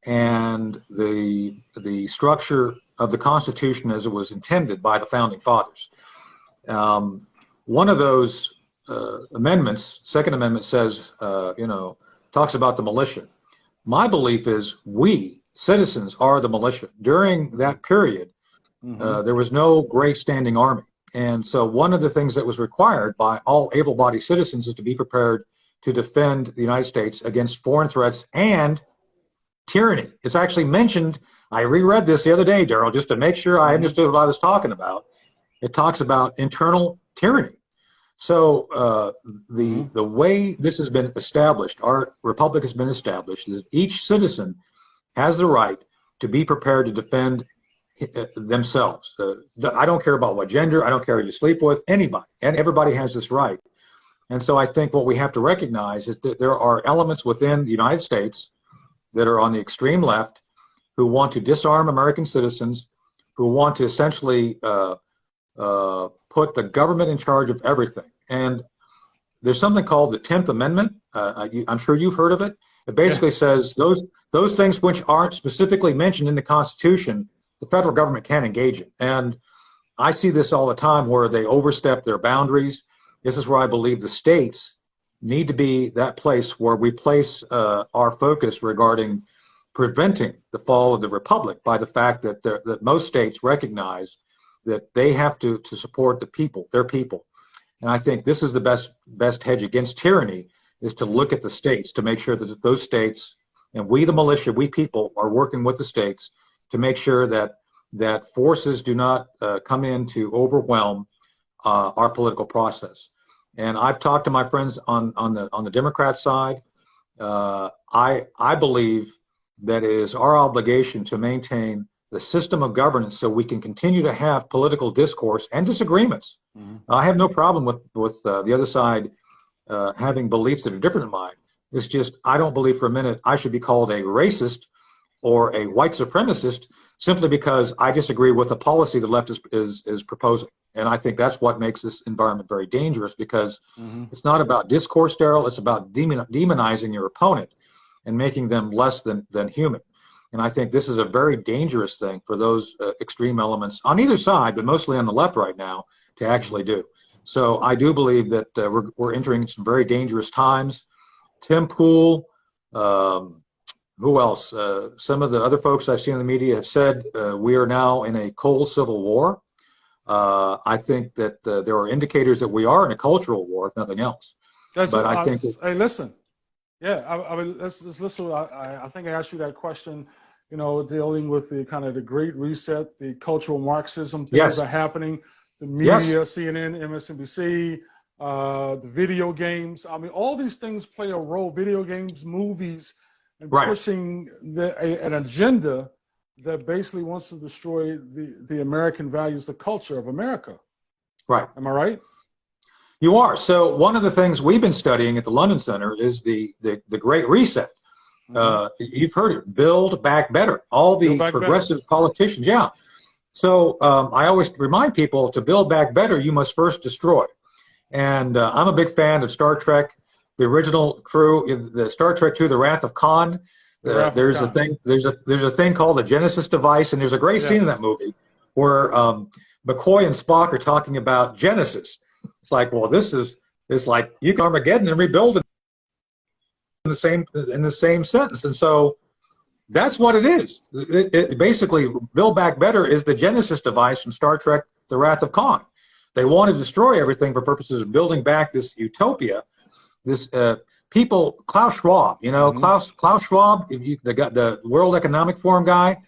and the structure of the Constitution as it was intended by the Founding Fathers. One of those amendments, Second Amendment, says, talks about the militia. My belief is we, citizens, are the militia. During that period, there was no great standing army. And so one of the things that was required by all able-bodied citizens is to be prepared to defend the United States against foreign threats and tyranny. It's actually mentioned, I reread this the other day, Daryl, just to make sure I understood what I was talking about. It talks about internal tyranny. So the way this has been established, our republic has been established, is each citizen has the right to be prepared to defend themselves. I don't care about what gender, I don't care who you sleep with, anybody, and everybody has this right. And so I think what we have to recognize is that there are elements within the United States that are on the extreme left who want to disarm American citizens, who want to essentially put the government in charge of everything. And there's something called the 10th Amendment. I'm sure you've heard of it. It basically says those things which aren't specifically mentioned in the Constitution, the federal government can't engage in. And I see this all the time where they overstep their boundaries. This is where I believe the states need to be that place where we place our focus regarding preventing the fall of the republic by the fact that that most states recognize that they have to support the people, their people. And I think this is the best hedge against tyranny, is to look at the states to make sure that those states, and we the militia, we people, are working with the states to make sure that forces do not come in to overwhelm our political process. And I've talked to my friends on the Democrat side. I believe that it is our obligation to maintain the system of governance so we can continue to have political discourse and disagreements. I have no problem with the other side having beliefs that are different than mine. It's just I don't believe for a minute I should be called a racist or a white supremacist simply because I disagree with the policy the left is proposing. And I think that's what makes this environment very dangerous, because it's not about discourse, Daryl. It's about demonizing your opponent and making them less than human. And I think this is a very dangerous thing for those extreme elements on either side, but mostly on the left right now, to actually do. So I do believe that we're entering some very dangerous times. Tim Pool, who else? Some of the other folks I see in the media have said we are now in a cold civil war. I think that there are indicators that we are in a cultural war, if nothing else. I think. Hey, listen. Yeah, I mean, let's listen. I think I asked you that question, dealing with the kind of the Great Reset, the cultural Marxism things are happening, the media, CNN, MSNBC, the video games. I mean, all these things play a role, video games, movies, and pushing an agenda that basically wants to destroy the American values, the culture of America. Right. Am I right? You are. So one of the things we've been studying at the London Center is the Great Reset. You've heard it, Build Back Better. All the progressive politicians, So I always remind people, to build back better, you must first destroy. And I'm a big fan of Star Trek, the original crew, the Star Trek II, The Wrath of Khan. There's a thing. There's a thing called the Genesis device, and there's a great scene in that movie where McCoy and Spock are talking about Genesis. It's like, well, it's like you can Armageddon and rebuild it in the same sentence, and so that's what it is. It basically, Build Back Better is the Genesis device from Star Trek: The Wrath of Khan. They want to destroy everything for purposes of building back this utopia. This people, Klaus Schwab, Klaus Schwab, the World Economic Forum guy.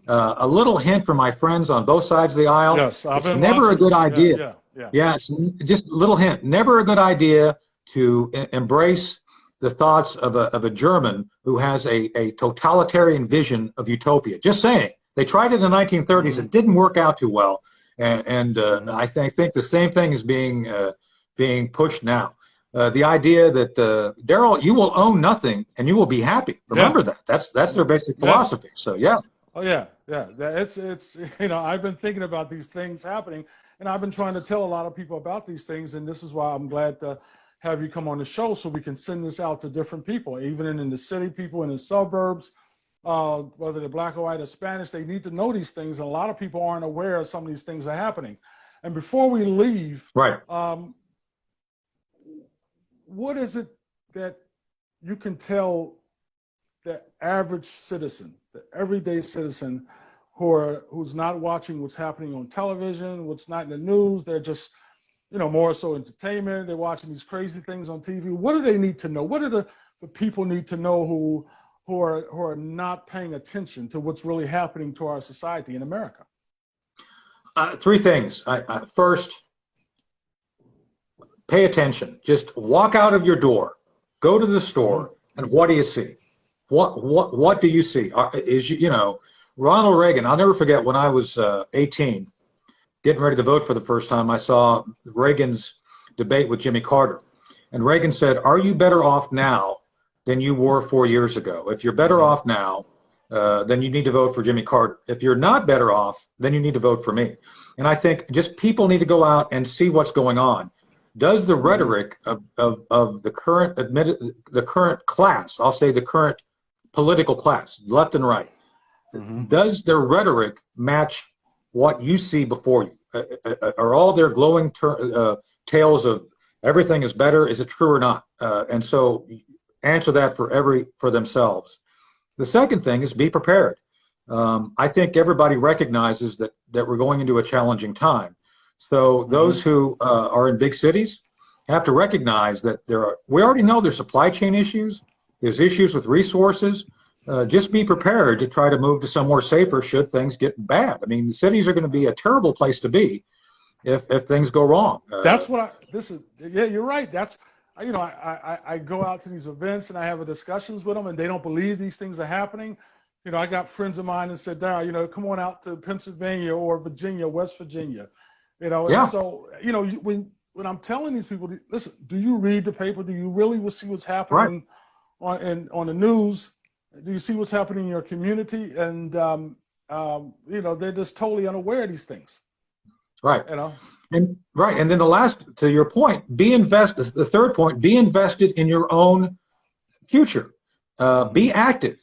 A little hint from my friends on both sides of the aisle. Yes, it's never a good idea. Yeah, it's just a little hint. Never a good idea to embrace the thoughts of a German who has a totalitarian vision of utopia. Just saying. They tried it in the 1930s. It didn't work out too well. And I think the same thing is being pushed now. The idea that, Daryl, you will own nothing and you will be happy. Remember that. That's their basic philosophy. So, yeah. Oh, yeah. It's I've been thinking about these things happening, and I've been trying to tell a lot of people about these things, and this is why I'm glad to have you come on the show so we can send this out to different people, even in the city, people in the suburbs, whether they're black or white or Spanish. They need to know these things, and a lot of people aren't aware of some of these things are happening. And before we leave, what is it that you can tell the average citizen, the everyday citizen, who's not watching what's happening on television, what's not in the news? They're just, more so entertainment. They're watching these crazy things on TV. What do they need to know? What do the people need to know who are not paying attention to what's really happening to our society in America? Three things. First, pay attention. Just walk out of your door, go to the store, and what do you see? What do you see? Ronald Reagan. I'll never forget when I was 18, getting ready to vote for the first time. I saw Reagan's debate with Jimmy Carter, and Reagan said, "Are you better off now than you were 4 years ago? If you're better off now, then you need to vote for Jimmy Carter. If you're not better off, then you need to vote for me." And I think just people need to go out and see what's going on. Does the rhetoric of the current class, I'll say the current political class, left and right, does their rhetoric match what you see before you? Are all their glowing tales of everything is better? Is it true or not? And so answer that for themselves. The second thing is be prepared. I think everybody recognizes that we're going into a challenging time. So those who are in big cities have to recognize that we already know there's supply chain issues, there's issues with resources. Just be prepared to try to move to somewhere safer should things get bad. I mean, the cities are going to be a terrible place to be if things go wrong. That's what you're right. That's, I go out to these events and I have discussions with them, and they don't believe these things are happening. I got friends of mine that said, Daryl, come on out to Pennsylvania or Virginia, West Virginia. And so, when I'm telling these people, listen, do you read the paper? Do you really see what's happening on the news? Do you see what's happening in your community? And, they're just totally unaware of these things. Right. And then the last, to your point, the third point, be invested in your own future. Be active.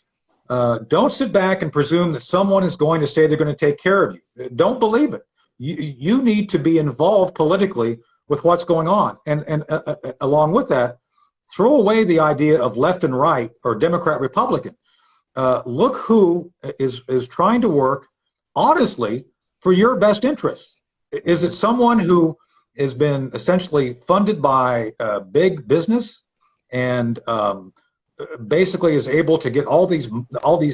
Don't sit back and presume that someone is going to say they're going to take care of you. Don't believe it. You need to be involved politically with what's going on. And along with that, throw away the idea of left and right or Democrat, Republican. Look who is trying to work honestly for your best interests. Is it someone who has been essentially funded by big business and basically is able to get all these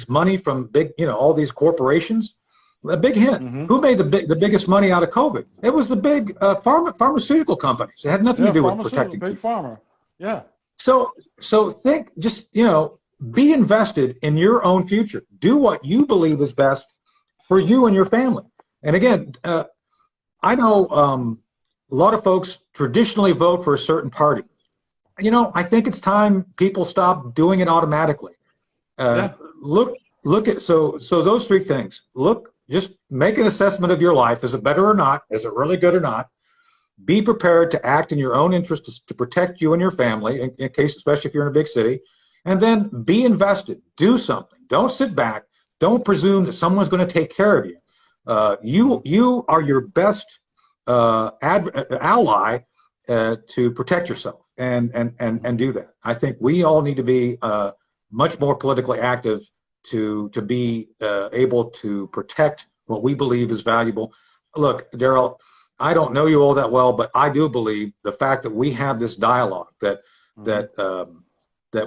money from all these corporations? A big hint. Who made the biggest money out of COVID? It was the big pharmaceutical companies. It had nothing to do with protecting big pharma. Yeah. So think, just be invested in your own future. Do what you believe is best for you and your family. And again, I know a lot of folks traditionally vote for a certain party. I think it's time people stop doing it automatically. Look at so those three things. Just make an assessment of your life. Is it better or not? Is it really good or not? Be prepared to act in your own interest to protect you and your family, in case, especially if you're in a big city. and then be invested. Do something. Don't sit back. Don't presume that someone's going to take care of you. You are your best ally to protect yourself and do that. I think we all need to be much more politically active to be able to protect what we believe is valuable. Look, Daryl, I don't know you all that well, but I do believe the fact that we have this dialogue, that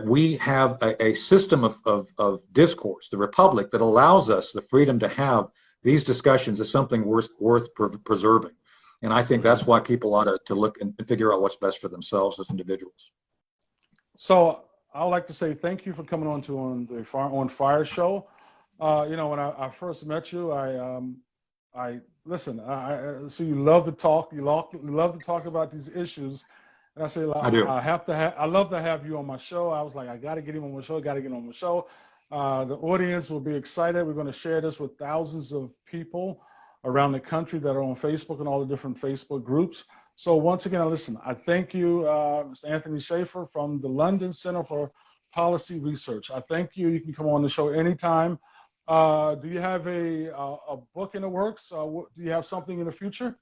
we have a system of discourse, the republic, that allows us the freedom to have these discussions is something worth preserving. And I think that's why people ought to look and figure out what's best for themselves as individuals. So I'd like to say thank you for coming on the On Fire show. You know, when I first met you, I listen. I see you love to talk. You love to talk about these issues. And I say, I do. I love to have you on my show. I was like, I got to get him on my show. Got to get him on my show. The audience will be excited. We're going to share this with thousands of people around the country that are on Facebook and all the different Facebook groups. So once again, listen, I thank you, Mr. Anthony Shaffer from the London Center for Policy Research. I thank you. You can come on the show anytime. Do you have a book in the works? Do you have something in the future?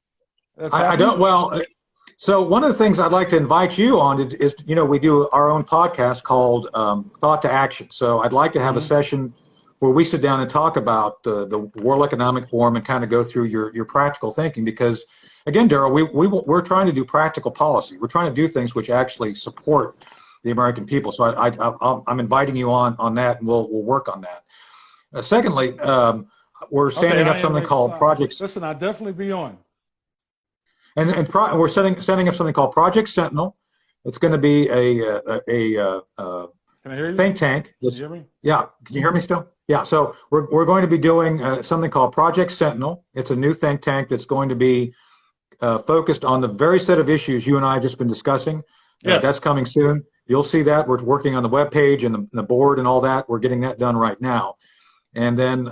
I don't. Well, so one of the things I'd like to invite you on is, you know, we do our own podcast called Thought to Action. So I'd like to have a session where we sit down and talk about the World Economic Forum and kind of go through your practical thinking. Because, again, Daryl, we're trying to do practical policy. We're trying to do things which actually support the American people. So I'm inviting you on that, and we'll work on that. Secondly, we're standing up something called Project. Listen, I'll definitely be on. And we're setting up something called Project Sentinel. It's going to be a Can I hear you? Think tank. Can you hear me? Yeah. Can you hear me still? Yeah. So we're going to be doing something called Project Sentinel. It's a new think tank that's going to be focused on the very set of issues you and I have just been discussing. Yes. That's coming soon. You'll see that. We're working on the webpage and the board and all that. We're getting that done right now. And then,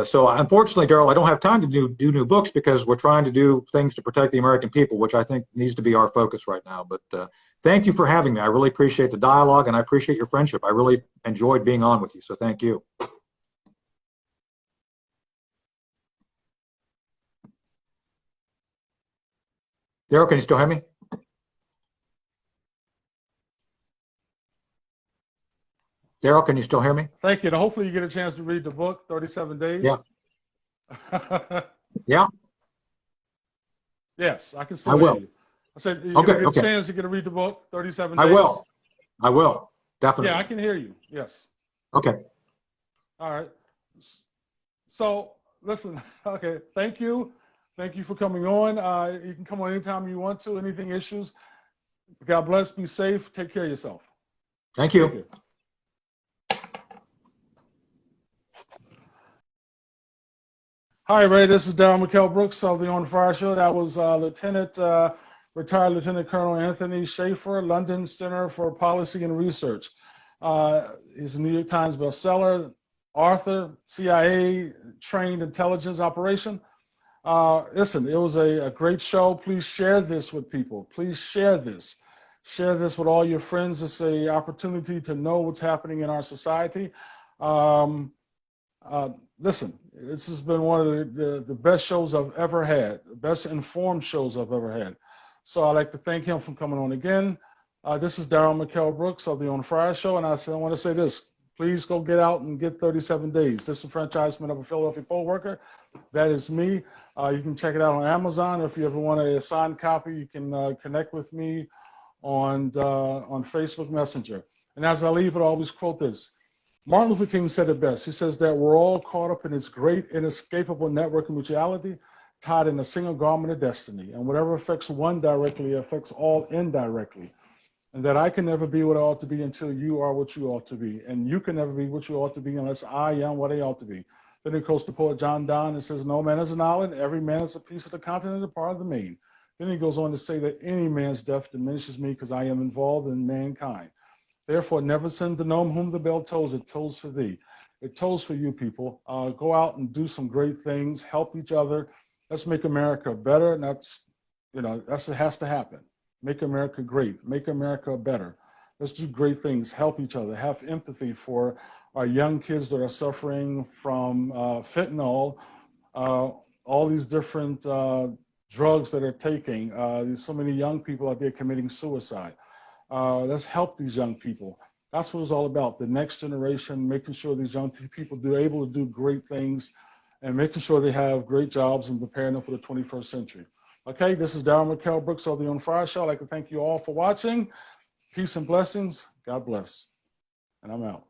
so unfortunately, Daryl, I don't have time to do new books because we're trying to do things to protect the American people, which I think needs to be our focus right now. But thank you for having me. I really appreciate the dialogue, and I appreciate your friendship. I really enjoyed being on with you, so thank you. Daryl, can you still hear me? Daryl, can you still hear me? Thank you. And hopefully you get a chance to read the book, 37 Days. Yeah. Yeah. Yes, I can see I will. you. I said you Okay, get okay. a chance to get to read the book, 37 Days. I will. I will. Definitely. Yeah, I can hear you. Yes. Okay. All right. So listen, okay, thank you. Thank you for coming on. You can come on anytime you want to, anything issues. God bless, be safe, take care of yourself. Thank you. Thank you. Hi, everybody. This is Daryl McKell Brooks of the On Fire Show. That was retired Lieutenant Colonel Anthony Shaffer, London Center for Policy and Research. He's a New York Times bestseller, author, CIA trained intelligence operation. Listen, it was a great show. Please share this with people. Please share this. Share this with all your friends. It's an opportunity to know what's happening in our society. Listen, this has been one of the best shows I've ever had, the best informed shows I've ever had. So I'd like to thank him for coming on again. This is Daryl McKell Brooks of the On Fire Show, and I want to say this. Please go get out and get 37 Days. Disenfranchisement of a Philadelphia poll worker. That is me. You can check it out on Amazon. If you ever want a signed copy, you can connect with me on Facebook Messenger. And as I leave, I always quote this. Martin Luther King said it best. He says that we're all caught up in this great inescapable network of mutuality, tied in a single garment of destiny. And whatever affects one directly affects all indirectly. And that I can never be what I ought to be until you are what you ought to be. And you can never be what you ought to be unless I am what I ought to be. Then he goes to poet John Donne and says, no man is an island, every man is a piece of the continent, a part of the main. Then he goes on to say that any man's death diminishes me because I am involved in mankind. Therefore, never send the gnome whom the bell tolls, it tolls for thee. It tolls for you, people. Go out and do some great things, help each other. Let's make America better, and that has to happen. Make America great, make America better. Let's do great things, help each other, have empathy for our young kids that are suffering from fentanyl, all these different drugs that are taking. There's so many young people out there committing suicide. Let's help these young people. That's what it's all about. The next generation, making sure these young people are able to do great things and making sure they have great jobs and preparing them for the 21st century. Okay, this is Daryl McKell Brooks of the On Fire Show. I'd like to thank you all for watching. Peace and blessings. God bless. And I'm out.